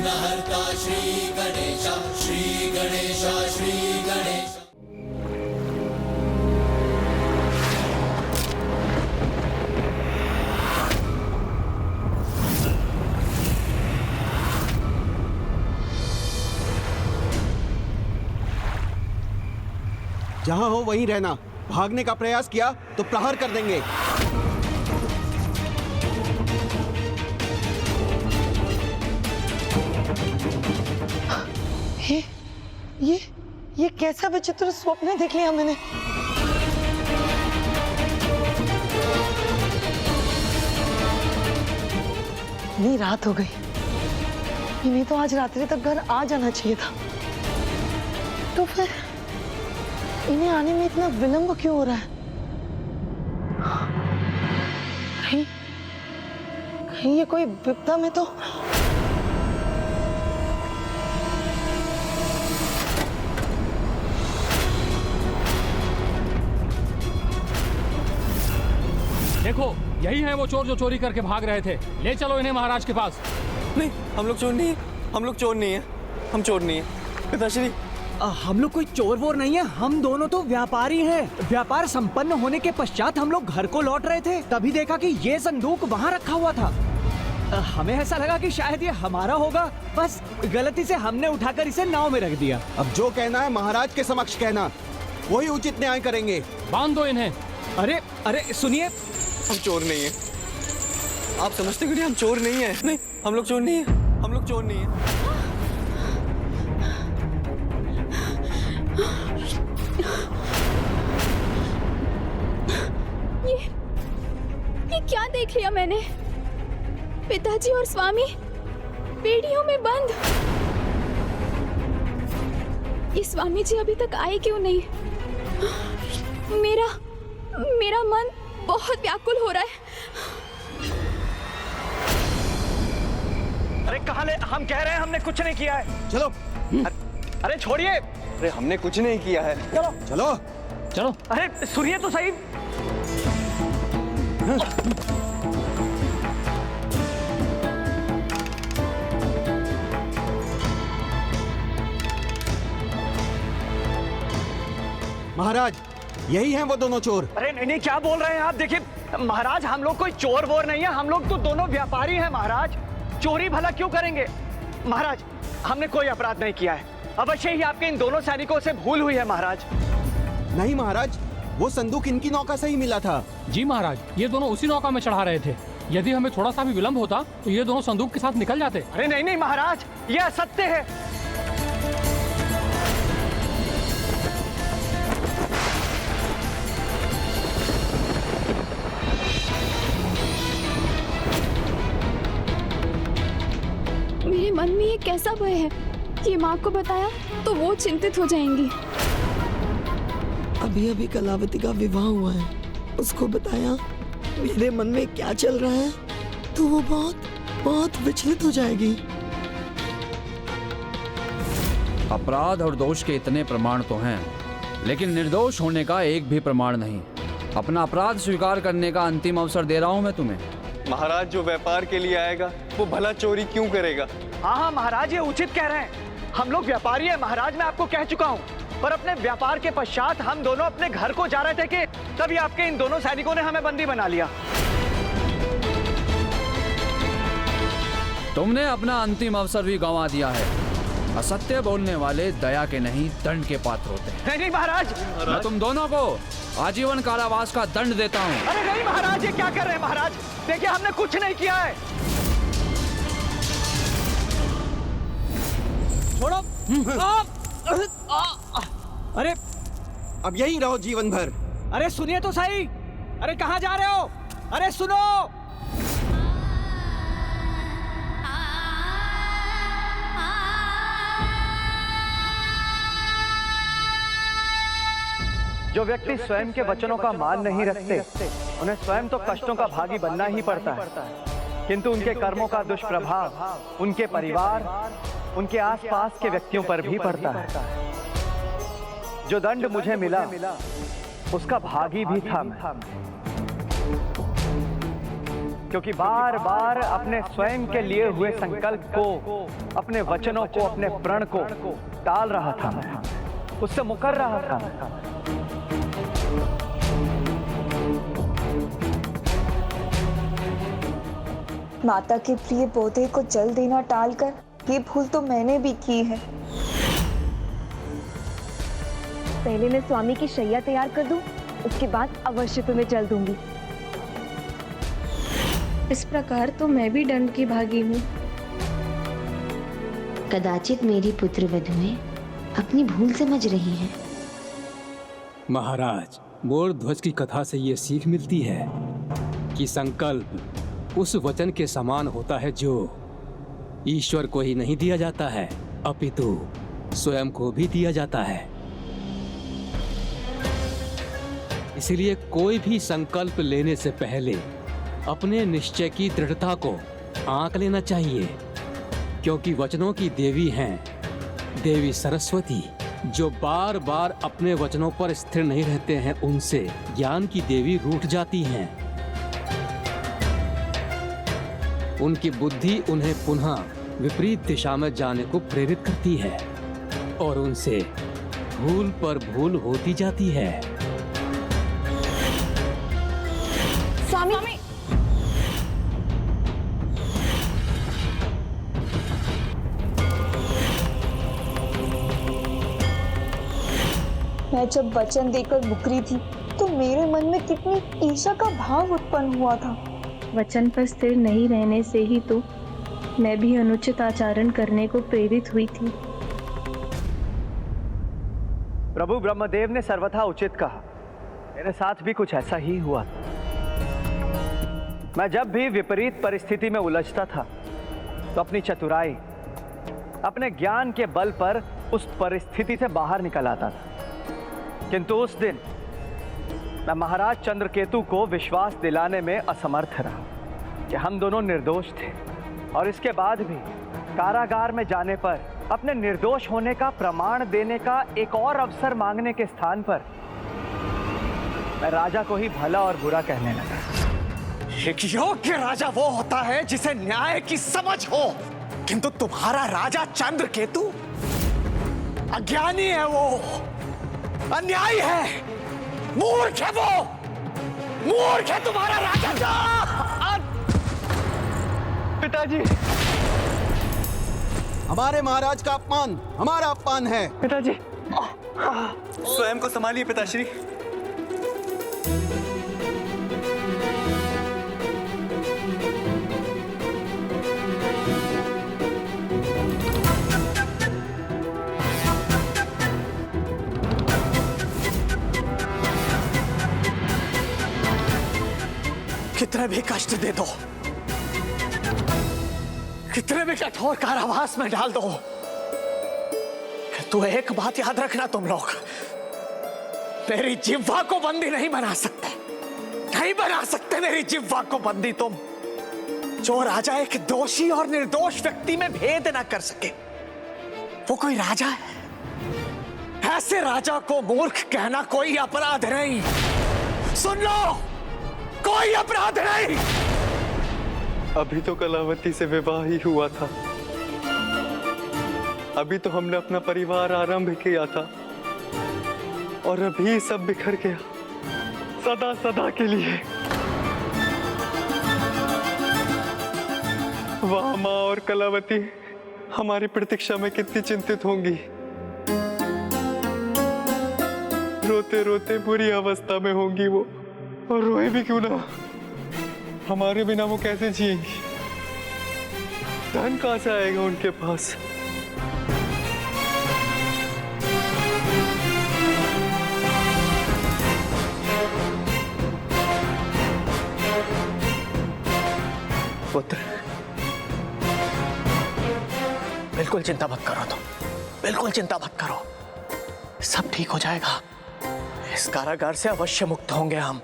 विघ्नहर्ता श्री गणेश, श्री गणेश, श्री गणेश। जहां हो वहीं रहना। भागने का प्रयास किया तो प्रहार कर देंगे। ये कैसा विचित्र स्वप्न देख लिया मैंने। इतनी रात हो गई, इन्हें तो आज रात्रि तक घर आ जाना चाहिए था, तो फिर इन्हें आने में इतना विलंब क्यों हो रहा है? कहीं कहीं ये कोई विपदा में तो। देखो, यही है वो चोर जो चोरी करके भाग रहे थे। ले चलो इन्हें महाराज के पास। नहीं, हम लोग चोर नहीं है, हम लोग चोर नहीं है, हम चोर नहीं है पिताश्री। हम लोग कोई चोर वोर नहीं है, हम दोनों तो व्यापारी हैं। व्यापार संपन्न होने के पश्चात हम लोग घर को लौट रहे थे, तभी देखा कि ये संदूक वहाँ रखा हुआ था। हमें ऐसा लगा कि शायद ये हमारा होगा, बस गलती से हमने उठाकर इसे नाव में रख दिया। अब जो कहना है महाराज के समक्ष कहना, वही उचित न्याय करेंगे। बांध दो इन्हें। अरे अरे सुनिए, हम चोर नहीं है। आप समझते क्यों नहीं हम चोर नहीं है? नहीं, हम लोग चोर नहीं है, हम लोग चोर नहीं है। ये क्या देख लिया मैंने? पिताजी और स्वामी बेड़ियों में बंद। ये स्वामी जी अभी तक आए क्यों नहीं? मेरा मन बहुत व्याकुल हो रहा है। अरे कहाँ ले? हम कह रहे हैं हमने कुछ नहीं किया है। चलो। अरे छोड़िए। अरे हमने कुछ नहीं किया है। चलो चलो चलो। अरे सुनिए तो सही। महाराज, यही हैं वो दोनों चोर। अरे नहीं नहीं, क्या बोल रहे हैं आप? देखिए महाराज, हम लोग कोई चोर वोर नहीं है, हम लोग तो दोनों व्यापारी हैं महाराज। चोरी भला क्यों करेंगे महाराज? हमने कोई अपराध नहीं किया है। अवश्य ही आपके इन दोनों सैनिकों से भूल हुई है महाराज। नहीं महाराज, वो संदूक इनकी नौका से ही मिला था। जी महाराज, ये दोनों उसी नौका में चढ़ा रहे थे। यदि हमें थोड़ा सा भी विलंब होता तो ये दोनों संदूक के साथ निकल जाते। अरे नहीं नहीं महाराज, ये असत्य है। मेरे मन में ये कैसा भय है? ये माँ को बताया तो वो चिंतित हो जाएंगी। अभी अभी कलावती का विवाह हुआ है, उसको बताया मेरे मन में क्या चल रहा है तो वो बहुत विचलित हो जाएगी। अपराध और दोष के इतने प्रमाण तो हैं, लेकिन निर्दोष होने का एक भी प्रमाण नहीं। अपना अपराध स्वीकार करने का अंतिम अवसर दे रहा हूं मैं तुम्हें। महाराज, जो व्यापार के लिए आएगा वो भला चोरी क्यों करेगा? हाँ हाँ महाराज, ये उचित कह रहे हैं। हम लोग व्यापारी हैं महाराज, मैं आपको कह चुका हूँ। पर अपने व्यापार के पश्चात हम दोनों अपने घर को जा रहे थे कि तभी आपके इन दोनों सैनिकों ने हमें बंदी बना लिया। तुमने अपना अंतिम अवसर भी गंवा दिया है। असत्य बोलने वाले दया के नहीं, दंड के पात्र होते हैं। नहीं नहीं महाराज, मैं तुम दोनों को आजीवन कारावास का दंड देता हूँ। अरे नहीं महाराज, ये क्या कर रहे हैं महाराज? देखिए हमने कुछ नहीं किया है। छोड़ो। अरे अब यहीं रहो जीवन भर। अरे सुनिए तो सही। अरे कहाँ जा रहे हो? अरे सुनो। जो व्यक्ति स्वयं के वचनों का मान नहीं रखते, उन्हें स्वयं तो कष्टों का भागी बनना ही पड़ता है, किंतु उनके कर्मों का दुष्प्रभाव उनके परिवार, उनके आसपास के व्यक्तियों पर भी पड़ता है। जो दंड मुझे मिला उसका भागी भी था मैं। क्योंकि बार बार अपने स्वयं के लिए हुए संकल्प को, अपने वचनों को, अपने प्रण को टाल रहा था मैं, उससे मुकर रहा था। माता के प्रिय पौधे को जल देना टालकर ये भूल तो मैंने भी की है। पहले मैं स्वामी की शैया तैयार कर दूं, उसके बाद अवश्य तुम्हें जल दूंगी। इस प्रकार तो मैं भी दंड की भागी हूँ। कदाचित मेरी पुत्र वधुएं अपनी भूल समझ रही हैं। महाराज, मोर ध्वज की कथा से ये सीख मिलती है कि संकल्प उस वचन के समान होता है जो ईश्वर को ही नहीं दिया जाता है, अपितु स्वयं को भी दिया जाता है। इसलिए कोई भी संकल्प लेने से पहले अपने निश्चय की दृढ़ता को आंक लेना चाहिए, क्योंकि वचनों की देवी हैं देवी सरस्वती, जो बार बार अपने वचनों पर स्थिर नहीं रहते हैं, उनसे ज्ञान की देवी रूठ जाती हैं। उनकी बुद्धि उन्हें पुनः विपरीत दिशा में जाने को प्रेरित करती है और उनसे भूल पर भूल होती जाती है। स्वामी, मैं जब वचन देकर मुकरी थी तो मेरे मन में कितनी ईर्ष्या का भाव उत्पन्न हुआ था। वचन पर स्थिर नहीं रहने से ही तो मैं भी अनुचित आचरण करने को प्रेरित हुई थी। प्रभु ब्रह्मदेव ने सर्वथा उचित कहा। मेरे साथ भी कुछ ऐसा ही हुआ। मैं जब भी विपरीत परिस्थिति में उलझता था तो अपनी चतुराई, अपने ज्ञान के बल पर उस परिस्थिति से बाहर निकल आता था। किंतु उस दिन मैं महाराज चंद्रकेतु को विश्वास दिलाने में असमर्थ रहा कि हम दोनों निर्दोष थे, और इसके बाद भी कारागार में जाने पर अपने निर्दोष होने का प्रमाण देने का एक और अवसर मांगने के स्थान पर मैं राजा को ही भला और बुरा कहने लगा। एक योग्य राजा वो होता है जिसे न्याय की समझ हो, किंतु तुम्हारा राजा चंद्रकेतु अज्ञानी है, वो अन्यायी है, मूर्ख है, वो मूर्ख है तुम्हारा राजा। पिताजी, हमारे महाराज का अपमान हमारा अपमान है। पिताजी, स्वयं को संभालिए पिताश्री। कितने भी कष्ट दे दो, कितने भी कठोर कारावास में डाल दो, तो एक बात याद रखना तुम लोग, मेरी जिह्वा को बंदी नहीं बना सकते, नहीं बना सकते मेरी जिह्वा को बंदी तुम। जो राजा एक दोषी और निर्दोष व्यक्ति में भेद ना कर सके, वो कोई राजा है? ऐसे राजा को मूर्ख कहना कोई अपराध नहीं। सुन लो, कोई अपराध नहीं। अभी तो कलावती से विवाह ही हुआ था, अभी तो हमने अपना परिवार आरंभ किया था, और अभी सब बिखर गया सदा सदा के लिए। वाह, माँ और कलावती हमारी प्रतीक्षा में कितनी चिंतित होंगी। रोते रोते बुरी अवस्था में होंगी वो, और रोए भी क्यों ना, हमारे बिना वो कैसे जिएंगी? धन कहां से आएगा उनके पास? पुत्र, बिल्कुल चिंता मत करो तुम, बिल्कुल चिंता मत करो, सब ठीक हो जाएगा। इस कारागार से अवश्य मुक्त होंगे हम,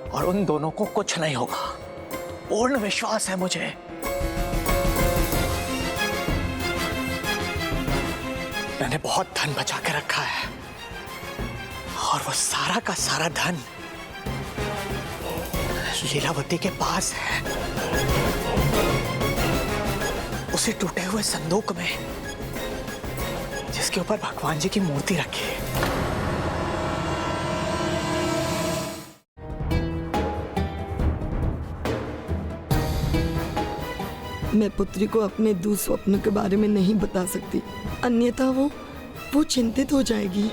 और उन दोनों को कुछ नहीं होगा, पूर्ण विश्वास है मुझे। मैंने बहुत धन बचा के रखा है, और वो सारा का सारा धन लीलावती के पास है, उसे टूटे हुए संदूक में जिसके ऊपर भगवान जी की मूर्ति रखी है। मैं पुत्री को अपने दुस्वप्न के बारे में नहीं बता सकती, अन्यथा वो चिंतित हो जाएगी।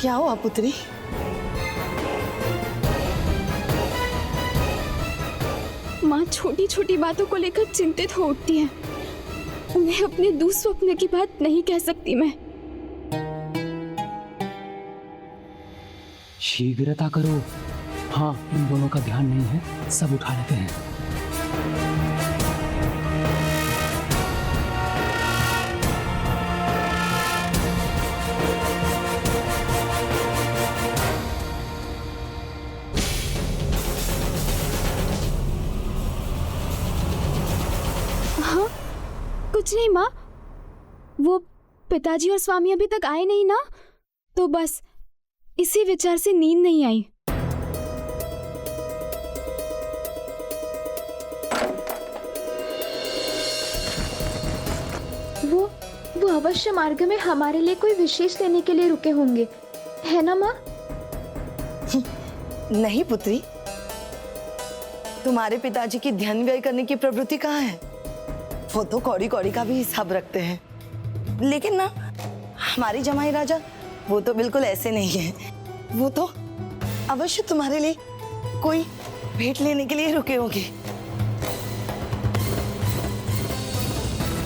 क्या हुआ पुत्री? माँ छोटी छोटी बातों को लेकर चिंतित हो उठती है। उन्हें अपने दुस्वप्न की बात नहीं कह सकती मैं। शीघ्रता करो। हाँ, इन दोनों का ध्यान नहीं है, सब उठा लेते हैं। हाँ, कुछ नहीं माँ, वो पिताजी और स्वामी अभी तक आए नहीं ना, तो बस इसी विचार से नींद नहीं आई। वो अवश्य मार्ग में हमारे लिए कोई विशेष लेने के लिए रुके होंगे, है ना माँ? नहीं पुत्री, तुम्हारे पिताजी की ध्यान व्यय करने की प्रवृत्ति कहाँ है? वो तो कौड़ी कौड़ी का भी हिसाब रखते हैं। लेकिन ना, हमारी जमाई राजा वो तो बिल्कुल ऐसे नहीं है। वो तो अवश्य तुम्हारे लिए कोई भेंट लेने के लिए रुके होंगे।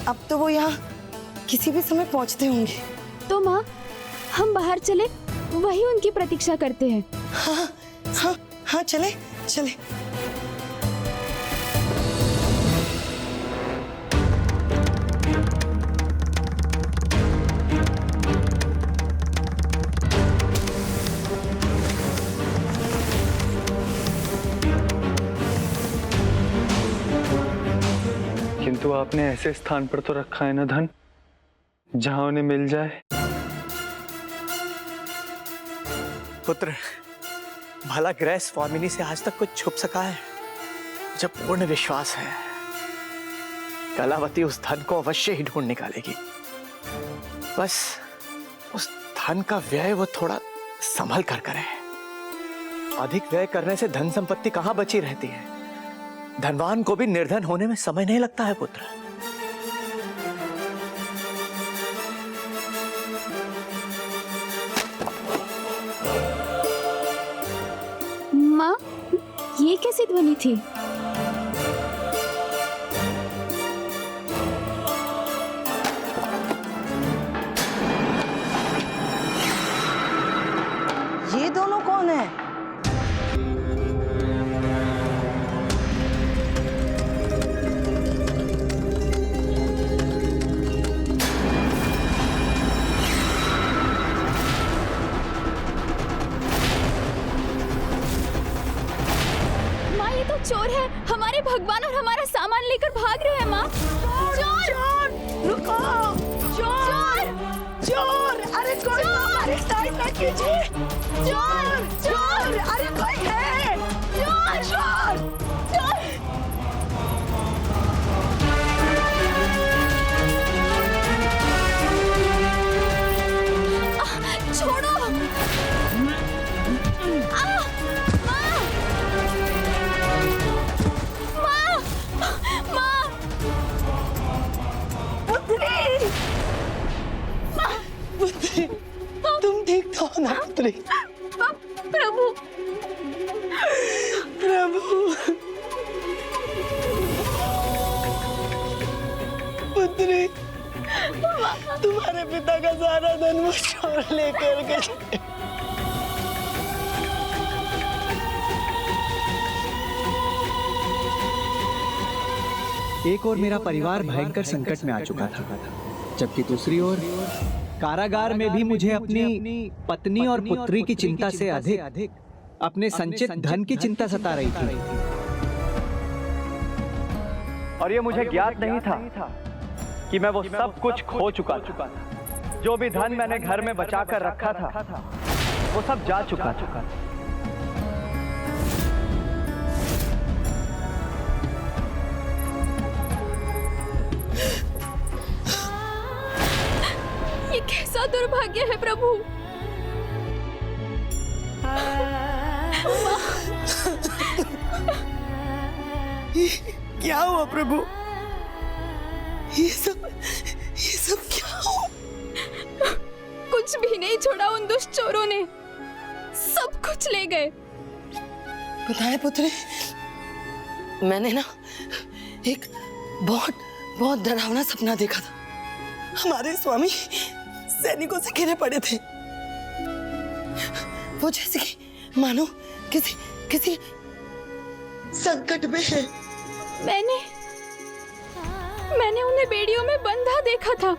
अब तो वो यहाँ किसी भी समय पहुंचते होंगे। तो माँ, हम बाहर चले, वही उनकी प्रतीक्षा करते हैं। हाँ हाँ हाँ, चले चले। किंतु आपने ऐसे स्थान पर तो रखा है ना धन, जहां उन्हें मिल जाए। पुत्र, भला ग्रह स्वामिनी से आज तक कुछ छुप सका है? मुझे पूर्ण विश्वास है कलावती उस धन को अवश्य ही ढूंढ निकालेगी। बस उस धन का व्यय वो थोड़ा संभल कर करे। अधिक व्यय करने से धन संपत्ति कहां बची रहती है। धनवान को भी निर्धन होने में समय नहीं लगता है पुत्र। माँ, ये कैसी ध्वनि थी? ये दोनों कौन है? चोर है, हमारे भगवान और हमारा सामान लेकर भाग रहे हैं माँ। चोर! रुको! चोर! चोर! अरे कोई हमारी साइड न कीजिए! चोर! चोर! अरे कोई है! चोर! चोर! चोर! छोड़ो! पुत्री, तुम ठीक तो हो ना पुत्री? प्रभु, प्रभु, पुत्री, तुम्हारे पिता का सारा धन वो चोर लेकर गए। एक और मेरा परिवार भयंकर संकट में आ चुका था, जबकि दूसरी ओर कारागार में भी मुझे अपनी पत्नी और पुत्री की चिंता से अधिक अपने संचित धन की चिंता सता रही थी। और ये मुझे ज्ञात नहीं था कि मैं वो सब कुछ खो चुका था। जो भी धन मैंने घर में बचा कर रखा था वो सब जा चुका था। भाग्य है प्रभु। क्या हुआ प्रभु? ये सब क्या हुआ? कुछ भी नहीं छोड़ा उन दुष्ट चोरों ने, सब कुछ ले गए। पता है पुत्री, मैंने ना एक बहुत डरावना सपना देखा था। हमारे स्वामी सैनिकों से घिरे पड़े थे। वो जैसे कि मानो किसी संकट में है। मैंने उन्हें बेड़ियों में बंधा देखा था।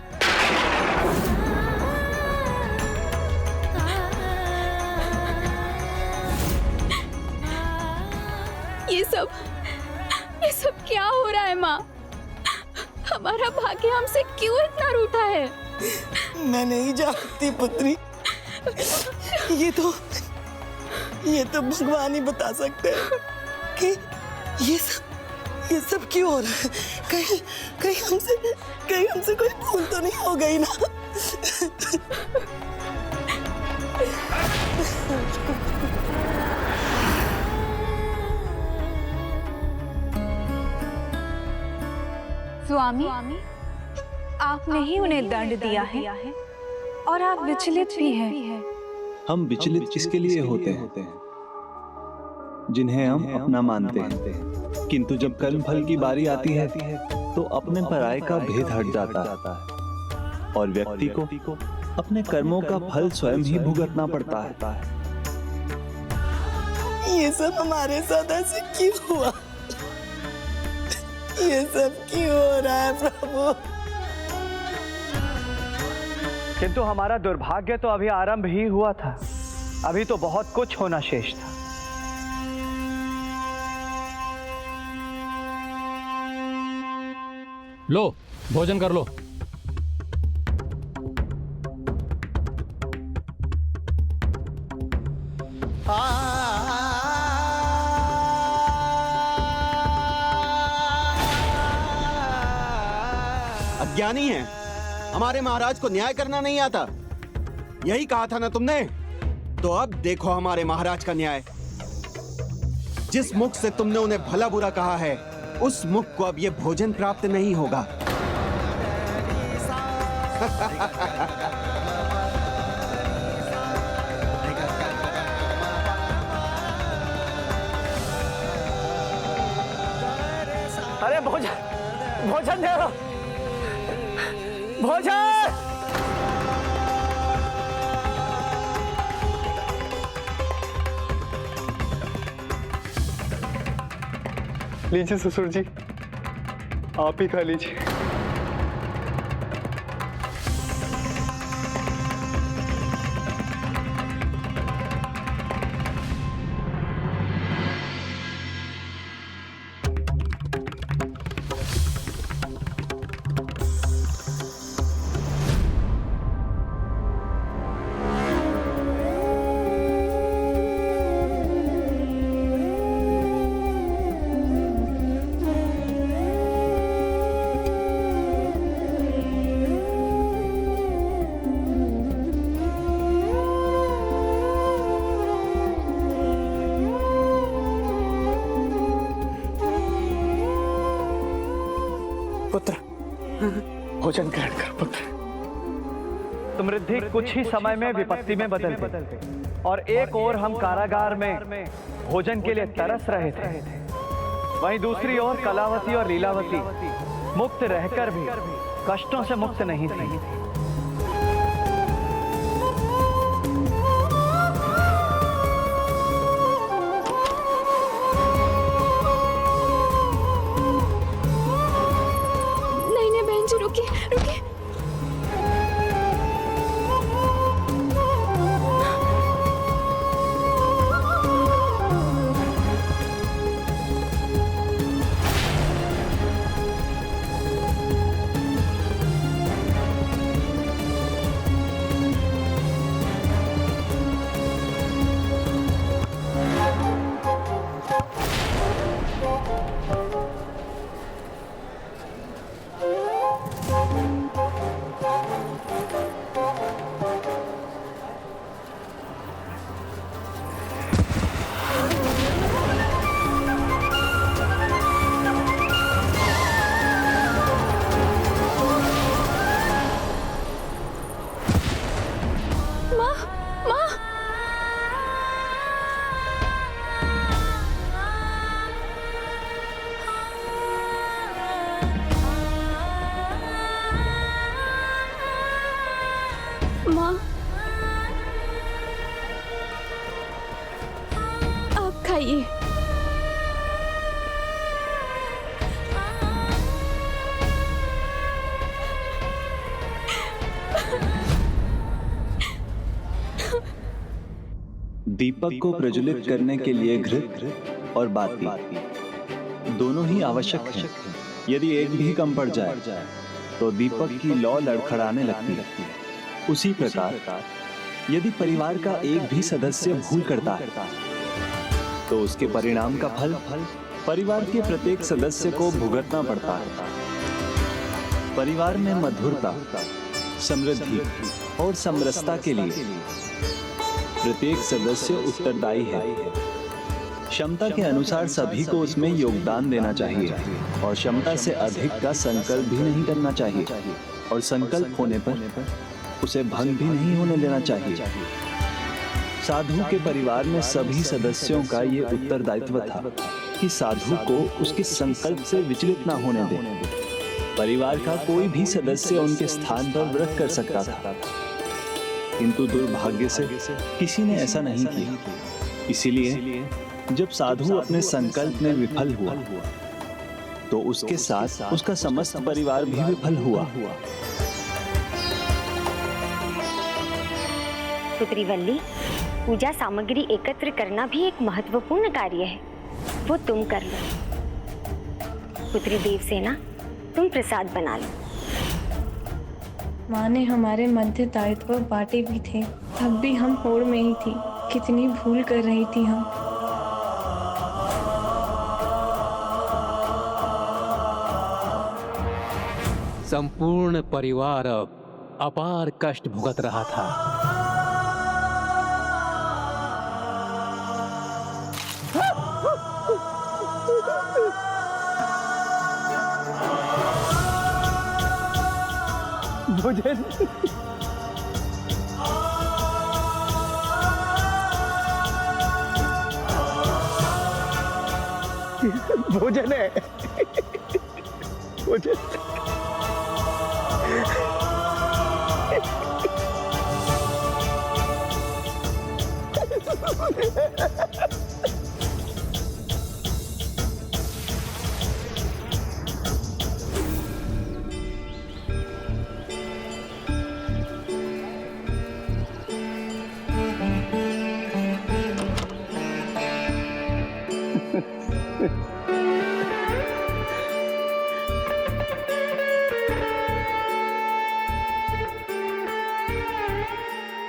ये सब क्या हो रहा है माँ? हमारा भाग्य हमसे क्यों इतना रूठा है? मैं नहीं जानती पुत्री, ये तो भगवान ही बता सकते हैं कि ये सब क्यों हो रहा है। कहीं हमसे कोई भूल तो नहीं हो गई ना? स्वामी, आपने ही उन्हें दंड दिया है और आप विचलित भी हैं। हम विचलित किसके लिए होते हैं? जिन्हें हम अपना मानते हैं, किंतु जब कर्म फल की बारी आती है तो अपने पराये का भेद हट जाता है और व्यक्ति को अपने कर्मों का फल स्वयं ही भुगतना पड़ता है। ये सब हमारे साथ ऐसे क्यों हुआ? ये सब क्यों हो रहा है प्रभु? किंतु हमारा दुर्भाग्य तो अभी आरंभ ही हुआ था। अभी तो बहुत कुछ होना शेष था। लो, भोजन कर लो। अज्ञानी है, हमारे महाराज को न्याय करना नहीं आता। यही कहा था ना तुमने? तो अब देखो हमारे महाराज का न्याय। जिस मुख से तुमने उन्हें भला बुरा कहा है, उस मुख को अब ये भोजन प्राप्त नहीं होगा। अरे भोजन दे दो, भोजन। लीजिए ससुर जी, आप ही खा लीजिए। पुत्र, भोजन ग्रहण कर पुत्र। समृद्धि कुछ ही समय में विपत्ति में बदल गई और एक ओर हम कारागार में भोजन के लिए तरस रहे थे, वहीं दूसरी ओर कलावती और लीलावती मुक्त रहकर भी कष्टों से मुक्त नहीं थी। रुकिए। दीपक को प्रज्वलित करने के लिए घृत और बाती दोनों ही आवश्यक हैं। यदि एक भी कम पड़ जाए तो दीपक की लौ लड़खड़ाने लगती है। उसी प्रकार यदि परिवार का एक भी सदस्य भूल करता है तो उसके परिणाम का फल परिवार के प्रत्येक सदस्य को भुगतना पड़ता है। परिवार में मधुरता, समृद्धि और समरसता के लिए प्रत्येक सदस्य उत्तरदायी है। क्षमता के अनुसार सभी को उसमें योगदान देना चाहिए और क्षमता से अधिक का संकल्प भी नहीं करना चाहिए और संकल्प होने पर उसे भंग भी नहीं होने देना चाहिए। साधु के परिवार में सभी सदस्यों का ये उत्तरदायित्व था कि साधु को उसके संकल्प से विचलित ना होने दें। परिवार का कोई भी सदस्य उनके स्थान पर व्रत कर सकता था, किंतु दुर्भाग्य से किसी ने ऐसा नहीं किया। इसीलिए जब साधु अपने संकल्प में विफल हुआ तो उसके साथ उसका समस्त परिवार भी विफल हुआ। पुत्री वल्ली, पूजा सामग्री एकत्र करना भी एक महत्वपूर्ण कार्य है, वो तुम कर लो। पुत्री देवसेना, तुम प्रसाद बना लो। माँ ने हमारे मध्य दायित्व बांटे भी थे, तब भी हम होड़ में ही थी। कितनी भूल कर रही थी हम। संपूर्ण परिवार अब अपार कष्ट भुगत रहा था। भोजन भोजन है, भोजन।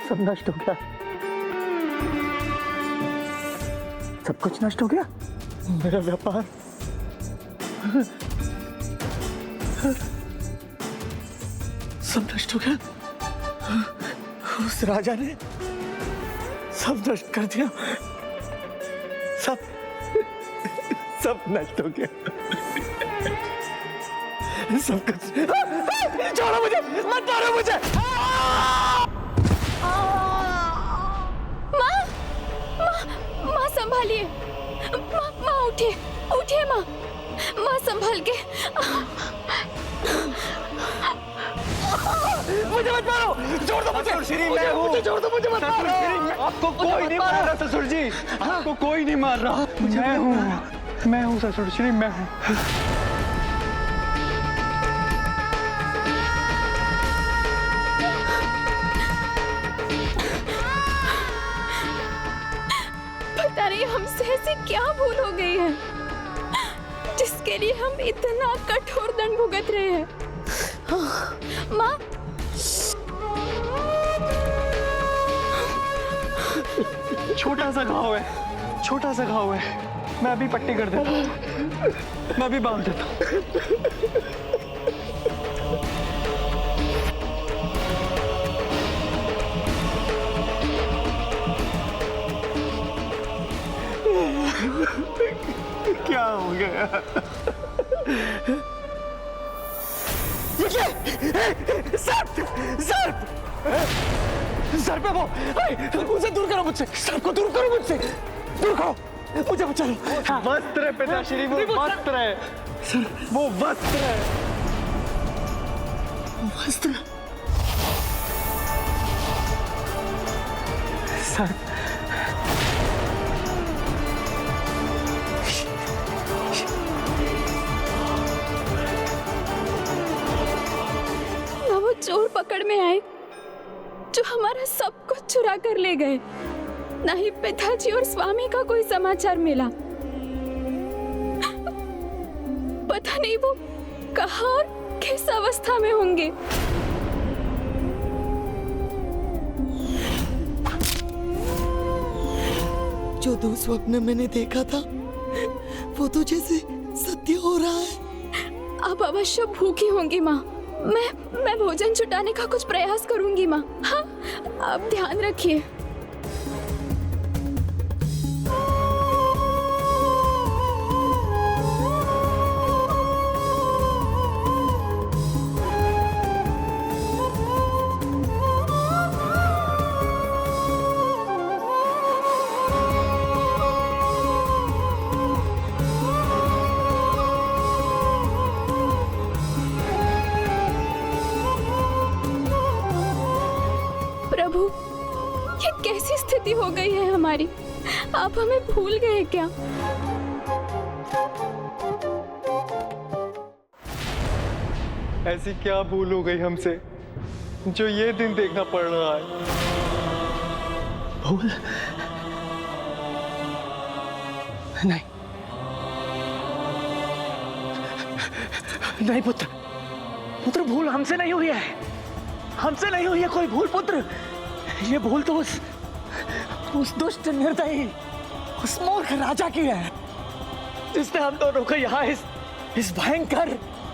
सब नष्ट हो गया, सब कुछ नष्ट हो गया। मेरा व्यापार, सब नष्ट हो गया। उस राजा ने सब नष्ट कर दिया, सब नष्ट हो गया, सब कुछ। छोड़ो मुझे, मत मारो मुझे। माँ संभालिए, माँ उठिए, उठिए माँ, माँ संभाल के। मुझे मत मारो, छोड़ दो मुझे। ससुर मैं हूँ, मुझे छोड़ दो, मुझे मत मारो। आपको कोई नहीं मार रहा ससुर जी, आपको कोई नहीं मार रहा। मैं हूँ ससुर श्री, मैं हूँ। पता नहीं हमसे ऐसी क्या भूल हो गई है जिसके लिए हम इतना कठोर दंड भुगत रहे हैं। माँ, छोटा सा घाव है, छोटा सा घाव है। मैं अभी पट्टी कर देता हूँ, मैं अभी बांध देता हूँ। क्या हो गया? सर पे वो, उसे दूर करो मुझसे, सर को दूर करो मुझसे, दूर करो, मुझे बचा लो। वस्त्र है पिताश्री, वो वस्त्र है, वो वस्त्र है, वस्त्र। सर चोर पकड़ में आए जो हमारा सब कुछ चुरा कर ले गए। ना ही पिताजी और स्वामी का कोई समाचार मिला। पता नहीं वो कहाँ और किस अवस्था में होंगे। जो दुस्वप्न मैंने देखा था वो तो जैसे सत्य हो रहा है। अब अवश्य भूखी होंगी माँ। मैं भोजन जुटाने का कुछ प्रयास करूंगी माँ। हाँ, आप ध्यान रखिए। प्रभु, ये कैसी स्थिति हो गई है हमारी? आप हमें भूल गए क्या? ऐसी क्या भूल हो गई हमसे जो ये दिन देखना पड़ रहा है? भूल? नहीं, नहीं पुत्र, पुत्र भूल हमसे नहीं हुई है, हमसे नहीं हुई है कोई भूल पुत्र। ये भूल तो उस दुष्ट निर्दयी, उस मूर्ख राजा की है जिसने हम दोनों को यहाँ इस भयंकर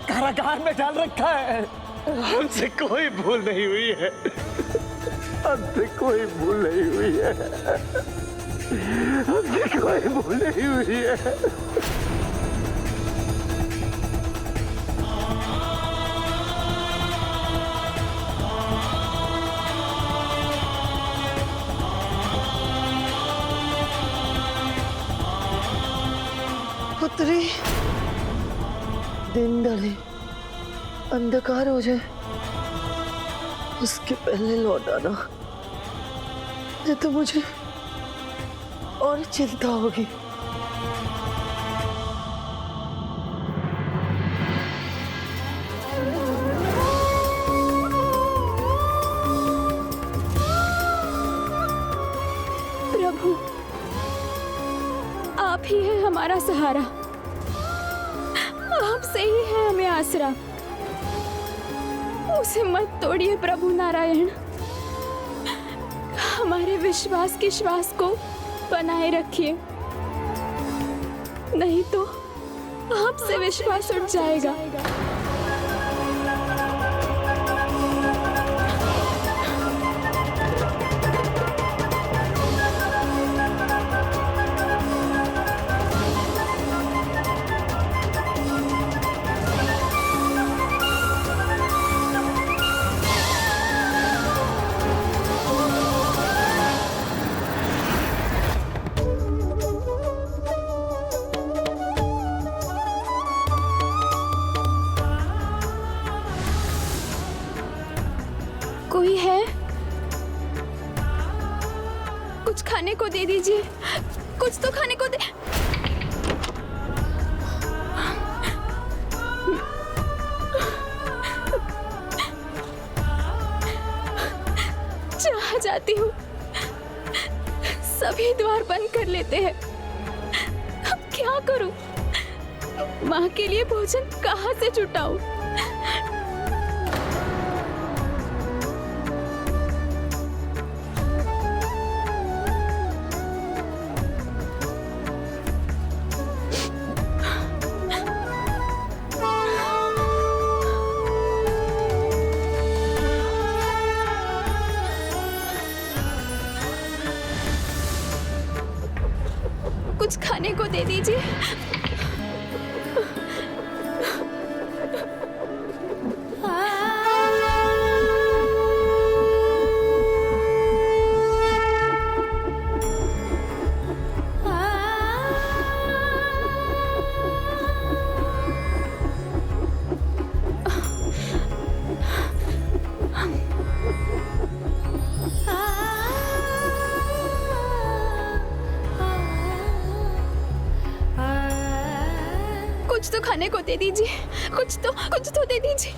कारागार में डाल रखा है। हमसे कोई भूल नहीं हुई है, हमसे कोई भूल नहीं हुई है, हमसे कोई भूल नहीं हुई है। पुत्री, दिन ढले, अंधकार हो जाए उसके पहले लौट आना, नहीं तो मुझे और चिंता होगी। प्रभु, आप ही है हमारा सहारा, आपसे ही है हमें आसरा। उसे मत तोड़िए प्रभु नारायण, हमारे विश्वास के श्वास को बनाए रखिए, नहीं तो आपसे विश्वास उठ जाएगा। कोई है? कुछ खाने को दे दीजिए, कुछ तो खाने को दे। जहाँ जाती हूँ सभी द्वार बंद कर लेते हैं, अब क्या करूँ? माँ के लिए भोजन कहाँ से जुटाऊं? कुछ खाने को दे दीजिए। कुछ तो खाने को दे दीजिए, कुछ तो दे दीजिए।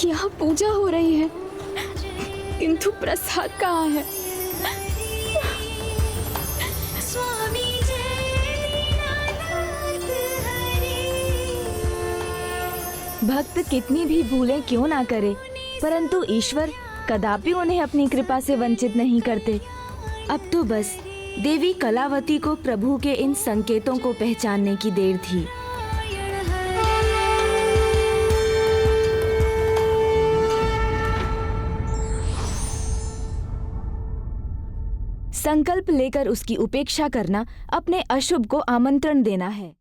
यहाँ पूजा हो रही है, किंतु प्रसाद कहाँ है? भक्त कितनी भी भूलें क्यों ना करे, परंतु ईश्वर कदापि उन्हें अपनी कृपा से वंचित नहीं करते। अब तो बस देवी कलावती को प्रभु के इन संकेतों को पहचानने की देर थी। संकल्प लेकर उसकी उपेक्षा करना अपने अशुभ को आमंत्रण देना है।